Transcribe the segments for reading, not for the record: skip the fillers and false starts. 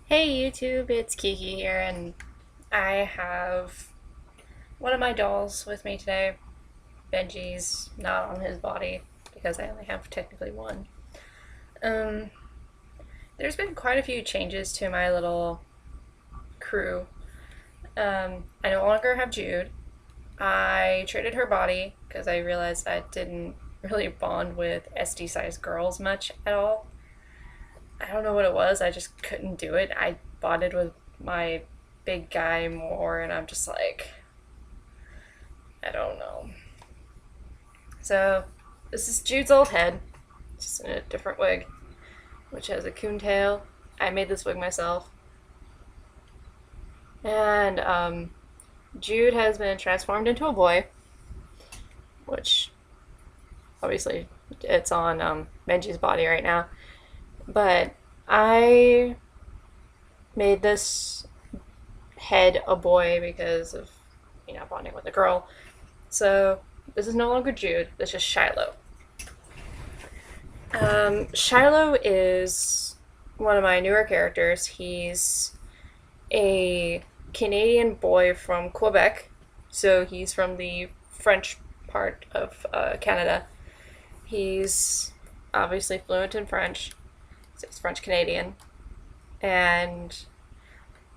Hey YouTube, it's Kiki here, and I have one of my dolls with me today. Benji's not on his body because I only have technically one. Um, there's been quite a few changes to my little crew. I no longer have Jude. I traded her body because I realized I didn't really bond with SD sized girls much at all. I don't know what it was, I just couldn't do it. I bonded with my big guy more, and I'm just like, I don't know. So, this is Jude's old head, just in a different wig, which has a coon tail. I made this wig myself. And Jude has been transformed into a boy, which obviously it's on Benji's body right now. But I made this head a boy because of, bonding with a girl. So this is no longer Jude, this is Shiloh. Shiloh is one of my newer characters. He's a Canadian boy from Quebec, so he's from the French part of Canada. He's obviously fluent in French, so he's French Canadian, and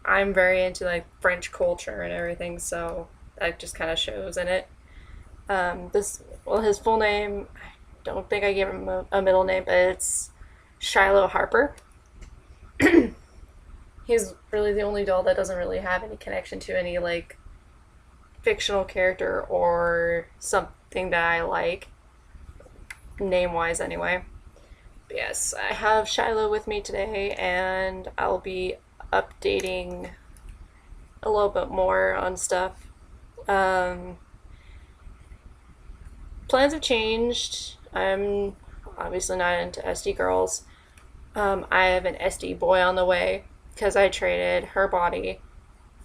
I'm very into like French culture and everything, so that just kind of shows in it. His full name, I don't think I gave him a middle name, but it's Shiloh Harper. He's really the only doll that doesn't really have any connection to any like fictional character or something that I like, name wise anyway. But yes, I have Shiloh with me today, and I'll be updating a little bit more on stuff. Plans have changed. I'm obviously not into SD girls. I have an SD boy on the way because I traded her body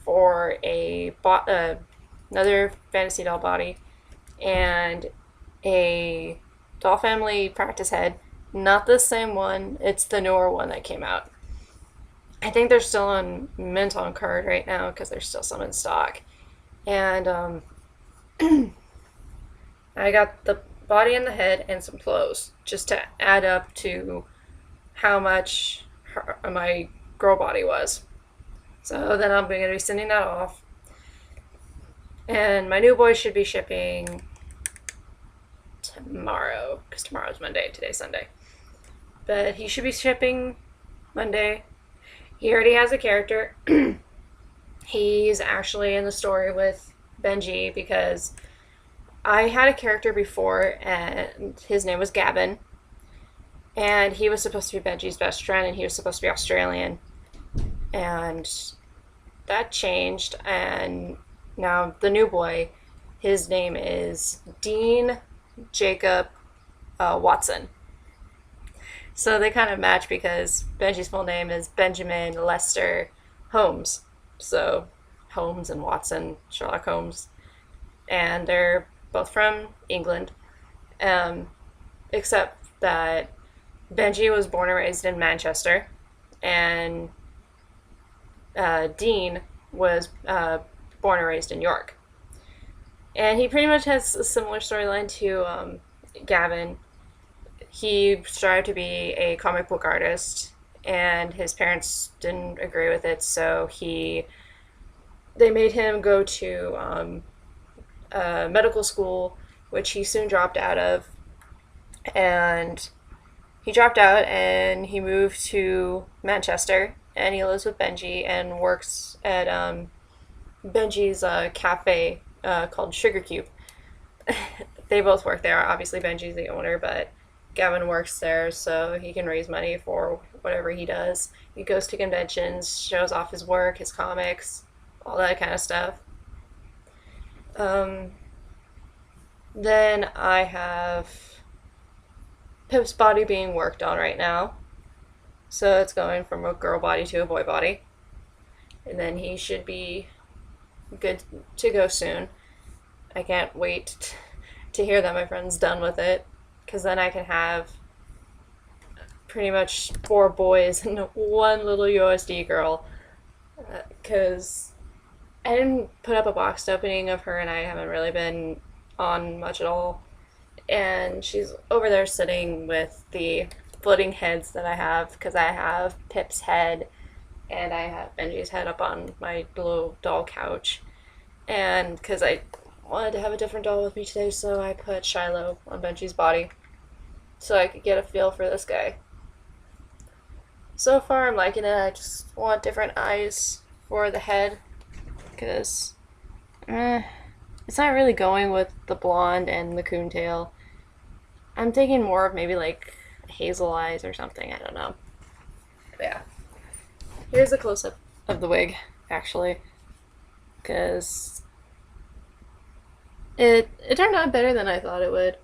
for another fantasy doll body and a doll family practice head. Not the same one. It's the newer one that came out. I think they're still on mint on card right now because there's still some in stock. And I got the body and the head and some clothes just to add up to how much my girl body was. So then I'm going to be sending that off. And my new boy should be shipping tomorrow, because tomorrow's Monday, today's Sunday. But he should be shipping Monday. He already has a character. He's actually in the story with Benji because I had a character before, and his name was Gavin. And he was supposed to be Benji's best friend, and he was supposed to be Australian. And that changed, and now the new boy, his name is Dean Jacob Watson. So they kind of match because Benji's full name is Benjamin Lester Holmes. So Holmes and Watson, Sherlock Holmes. And they're both from England, except that Benji was born and raised in Manchester, and Dean was born and raised in York. And he pretty much has a similar storyline to Gavin. He strived to be a comic book artist, and his parents didn't agree with it, so they made him go to medical school, which he soon dropped out of. And he dropped out and he moved to Manchester, and he lives with Benji and works at Benji's cafe called Sugar Cube. They both work there. Obviously, Benji's the owner, but Gavin works there so he can raise money for whatever he does. He goes to conventions, shows off his work, his comics, all that kind of stuff. Then I have Pip's body being worked on right now. So it's going from a girl body to a boy body. And then he should be good to go soon. I can't wait to hear that my friend's done with it, because then I can have pretty much 4 boys and one little USD girl. Because I didn't put up a boxed opening of her, and I haven't really been on much at all. And she's over there sitting with the floating heads that I have, because I have Pip's head and I have Benji's head up on my little doll couch. And because I wanted to have a different doll with me today, so I put Shiloh on Benji's body so I could get a feel for this guy. So far, I'm liking it. I just want different eyes for the head because it's not really going with the blonde and the coontail. I'm thinking more of maybe like hazel eyes or something. I don't know. But yeah. Here's a close up of the wig, actually, because it turned out better than I thought it would.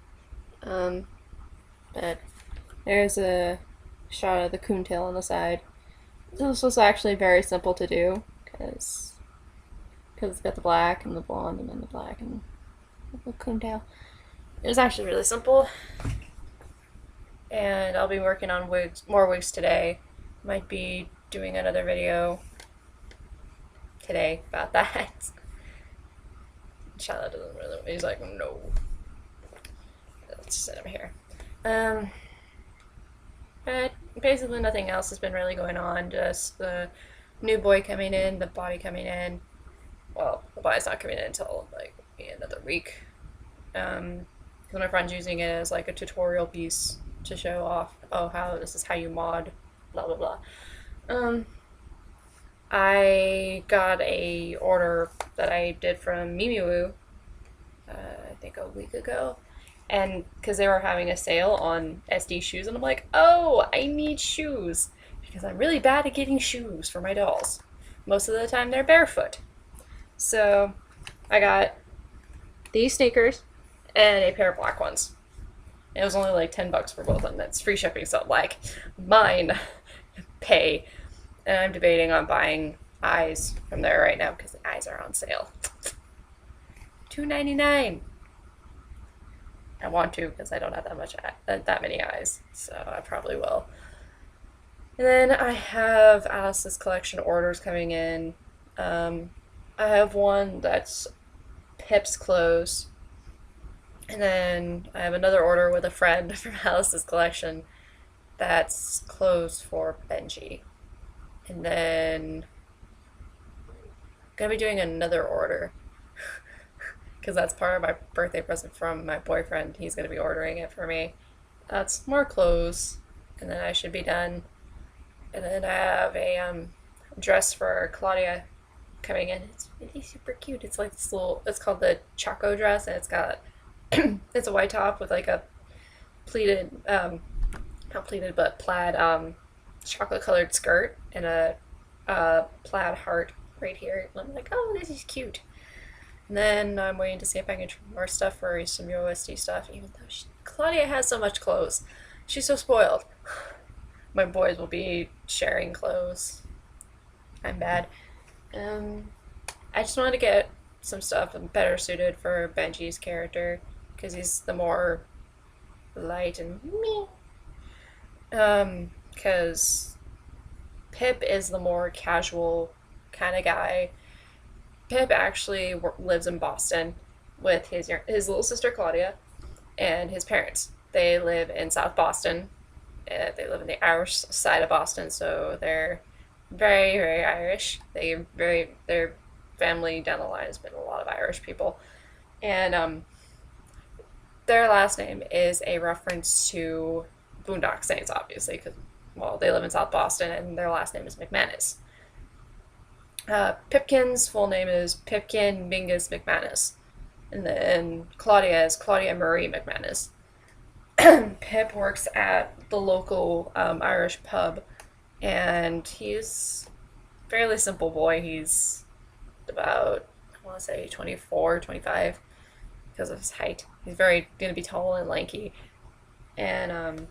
But there's a shot of the coontail on the side. This was actually very simple to do because it's got the black and the blonde and then the black and the coontail. It was actually really simple, and I'll be working on more wigs today. Might be doing another video today about that. Shiloh doesn't really. He's like, no. Let's sit him here. But basically nothing else has been really going on. Just the new boy coming in, the body coming in. Well, the body's not coming in until like another week. Because my friend's using it as like a tutorial piece to show off, oh, how this is how you mod, blah blah blah. I got a order that I did from Mimiwoo, I think a week ago, and because they were having a sale on SD shoes, and I'm like, oh, I need shoes because I'm really bad at getting shoes for my dolls. Most of the time they're barefoot. So I got these sneakers and a pair of black ones. It was only like $10 for both of them. That's free shipping, so like mine pay. And I'm debating on buying eyes from there right now because the eyes are on sale. $2.99. I want to because I don't have that many eyes, so I probably will. And then I have Alice's collection orders coming in. I have one that's Pip's clothes, and then I have another order with a friend from Alice's collection that's clothes for Benji. And then I'm gonna be doing another order because that's part of my birthday present from my boyfriend. He's gonna be ordering it for me. That's more clothes, and then I should be done. And then I have a dress for Claudia coming in. It's really super cute. It's like this little. It's called the Choco dress, and it's got it's a white top with like a pleated, not pleated, but plaid chocolate colored skirt and a plaid heart right here. And I'm like, oh, this is cute. And then I'm waiting to see if I can try more stuff for some USD stuff, even though Claudia has so much clothes. She's so spoiled. My boys will be sharing clothes. I'm bad. I just wanted to get some stuff better suited for Benji's character because he's the more light and me. Because Pip is the more casual kind of guy. Pip actually lives in Boston with his little sister Claudia and his parents. They live in South Boston. They live in the Irish side of Boston, so they're very, very Irish. Their family down the line has been a lot of Irish people, and their last name is a reference to Boondock Saints, obviously, because they live in South Boston, and their last name is McManus. Pipkin's full name is Pipkin Mingus McManus, and then Claudia is Claudia Marie McManus. Pip works at the local Irish pub, and he's a fairly simple boy. He's about, I want to say 24, 25 because of his height. He's going to be tall and lanky. And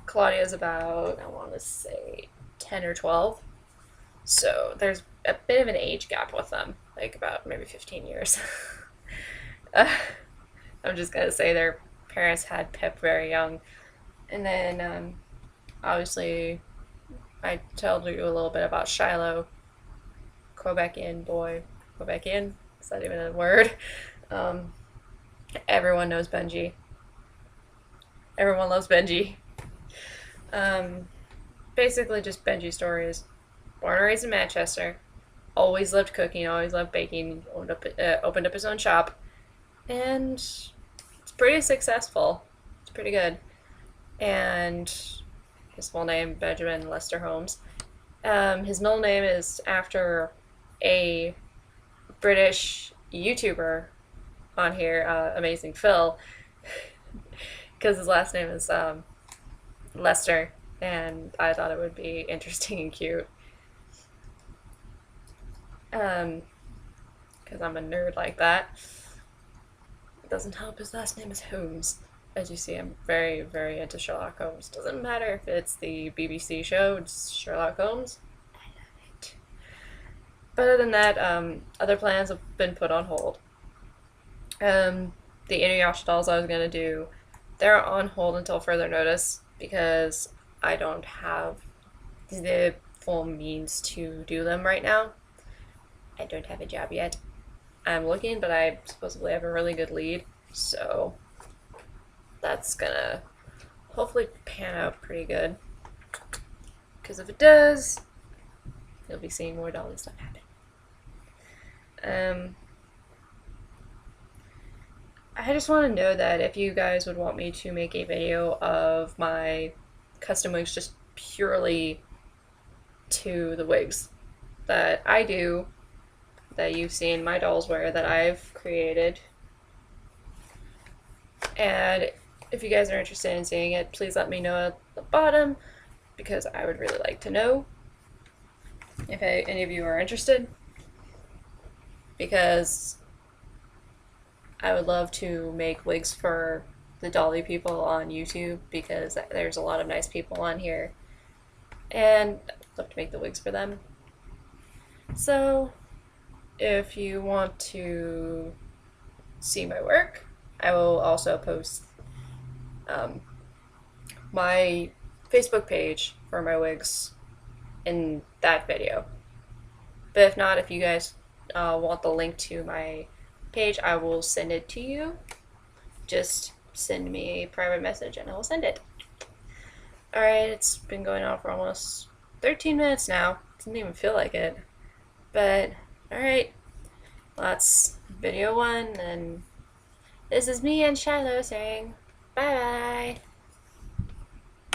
Claudia's about, I want to say 10 or 12. So there's a bit of an age gap with them, like about maybe 15 years. I'm just going to say their parents had Pip very young. And then Obviously, I told you a little bit about Shiloh, Quebecian boy. Quebecian? Is that even a word? Um, Everyone knows Benji. Everyone loves Benji. Um, Basically, just Benji stories. Born and raised in Manchester. Always loved cooking, always loved baking. Opened up his own shop. And it's pretty successful. It's pretty good. And his full name, Benjamin Lester Holmes. His middle name is after a British YouTuber on here, Amazing Phil, because his last name is Lester, and I thought it would be interesting and cute. Because I'm a nerd like that. It doesn't help his last name is Holmes. As you see, I'm very, very into Sherlock Holmes. Doesn't matter if it's the BBC show, it's Sherlock Holmes. I love it. But other than that, other plans have been put on hold. The Inuyasha dolls I was gonna do, they're on hold until further notice because I don't have the full means to do them right now. I don't have a job yet. I'm looking, but I supposedly have a really good lead, so that's gonna hopefully pan out pretty good. Because if it does, you'll be seeing more dolly stuff happen. I just want to know that if you guys would want me to make a video of my custom wigs just purely to the wigs that I do, that you've seen my dolls wear, that I've created. And if you guys are interested in seeing it, please let me know at the bottom, because I would really like to know if any of you are interested. Because I would love to make wigs for the dolly people on YouTube, because there's a lot of nice people on here. And I'd love to make the wigs for them. So, if you want to see my work, I will also post my Facebook page for my wigs in that video. But if not, if you guys want the link to my page, I will send it to you. Just send me a private message and I will send it. Alright, it's been going on for almost 13 minutes now. Doesn't even feel like it. But, alright. Well, that's video 1, and this is me and Shiloh saying bye bye.